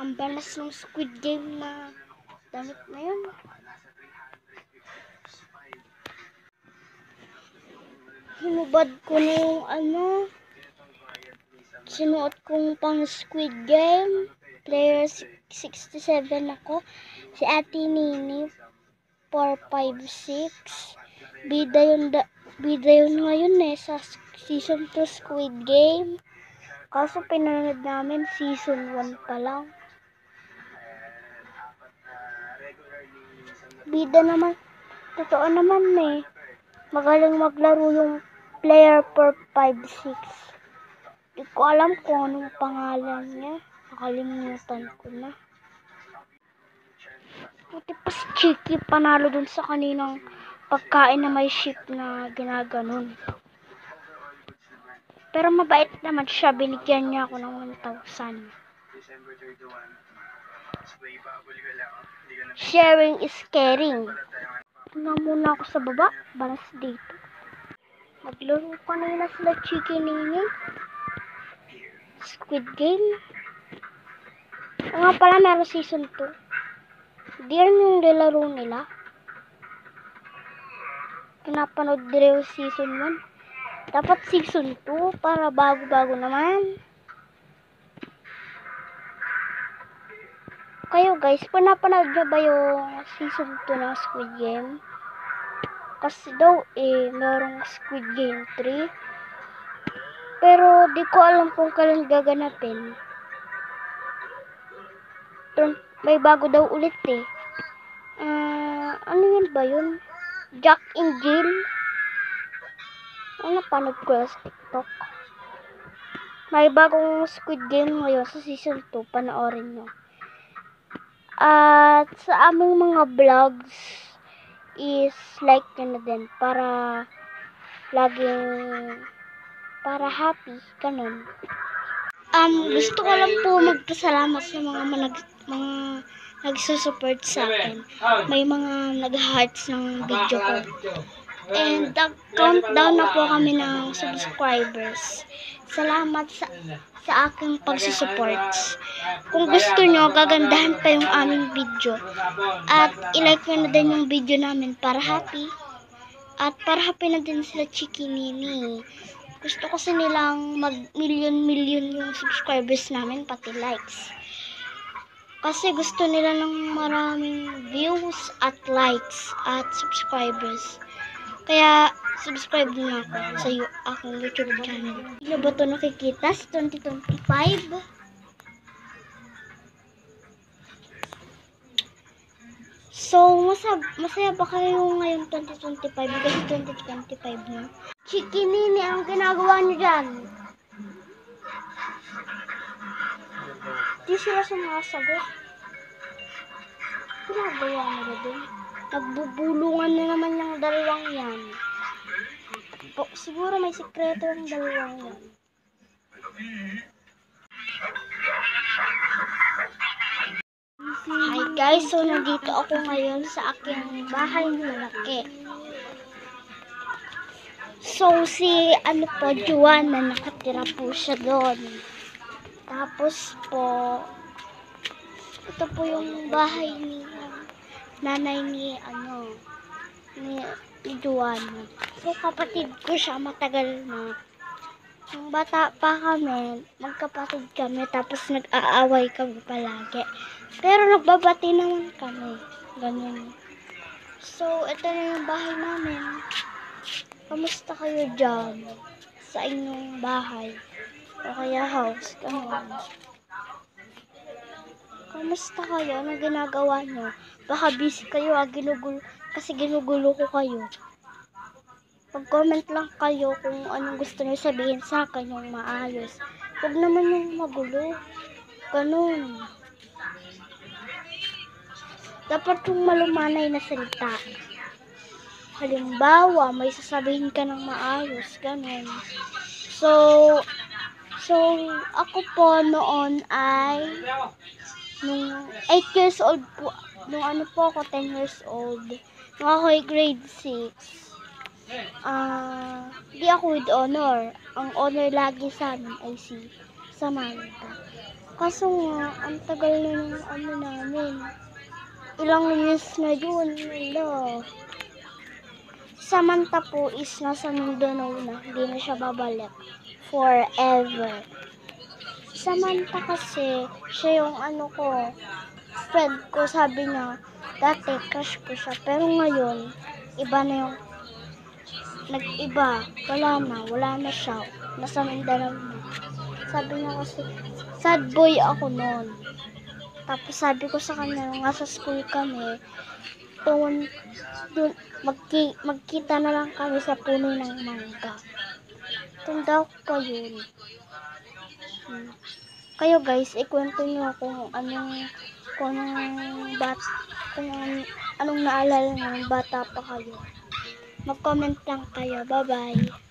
Ang balas ng Squid Game na damit na yun. Hinubad ko na yung sinuot kong pang Squid Game. Player 67 ako. Si Ate Nini 456. Bida yun ngayon sa season 2 Squid Game. Kaso pinanood namin season 1 pa lang. Bida naman. Totoo naman magaling maglaro yung player 456. Di ko alam kung anong pangalan niya. Nakalimutan ko na. Buti pa si Chiki panalo dun sa kaninang pagkain na may ship na ginaganon. Pero mabait naman siya. Binigyan niya ako ng 1,000. Sharing is caring. Tingnan muna ako sa baba. Balas dito. Naglaro kanina sila Chiki Nini. Squid Game. Nga pala meron season 2. Di yan yung nilaro nila. Pinapanood nila yung season 1. Dapat season 2 para bago-bago naman. Kayo guys, pinapanood nyo ba yung season 2 ng Squid Game? Kasi daw merong Squid Game 3. Pero di ko alam kung kailan gaganapin. May bago daw ulit ano yun ba yun? Jack in Jill. Napanood ko sa TikTok. May bagong Squid Game ngayon sa season 2. Panoorin nyo. At sa aming mga vlogs is like nyo na din para para happy, ganun. Gusto ko lang po magpasalamat sa mga nagsusupport sa akin. May mga nag-hearts ng video ko. And countdown na po kami ng subscribers. Salamat sa aking pagsusupport. Kung gusto nyo, gagandahan pa yung aming video. At ilike nyo na din yung video namin para happy. At para happy na din sila Chiki Nini. Gusto kasi nilang mag-million yung subscribers namin, pati likes. Kasi gusto nila ng maraming views at likes at subscribers. Kaya, subscribe na ako sa aking YouTube channel. Hindi ba ito nakikita sa 2025? So, masaya ba kayo ngayon 2025? Kasi 2025 na. Chiki Nini, anong ginagawa niyo dyan? Di sila sumasagot. Ginagawa nila dun. Nagbubulungan na naman yung dalawang yan. Siguro may sikreto yung dalawang yan. Hi guys, so nandito ako ngayon sa aking bahay na malaki. So si Juan na nakatira po siya doon. Tapos po, ito po yung bahay ni nanay ni Juan. So kapatid ko siya, matagal na. Nung bata pa kami, magkapatid kami, tapos nag-aaway kami palagi. Pero nagbabati naman kami. Ganun. So, ito na yung bahay namin. Kamusta kayo dyan? Sa inyong bahay? O kaya house? Ganun. Kamusta kayo? Ano ginagawa nyo? Baka busy kayo, kasi ginugulo ko kayo. Mag-comment lang kayo kung anong gusto nyo sabihin sa akin yung maayos. Huwag naman yung magulo. Ganun. Dapat yung malumanay na salita. Halimbawa, may sasabihin ka ng maayos. Ganun. So, ako po noon ay nung 8 years old po. Nung ako 10 years old. Nung ako ay grade 6. Di ako with honor. Ang honor lagi sa amin ay si Samantha. Kaso nga, ang tagal na ng ano namin. Ilang years na yun. Wala. Samantha po is nasa Mindanao na. Hindi na siya babalik. Forever. Samantha kasi, siya yung ano ko, friend ko, sabi niya, dati crush ko siya. Pero ngayon, iba na yung, nag-iba. Wala na siya. Nasa Mindanao na. Sabi niya kasi, sad boy ako noon. Tapos sabi ko sa kanya, nga sa school kami, magkita na lang kami sa puno ng mangga. Tanda ko pa yun. Kayo guys, ikwento nyo kung anong naalala nyo bata pa kayo. Mag-comment lang kayo. Bye-bye.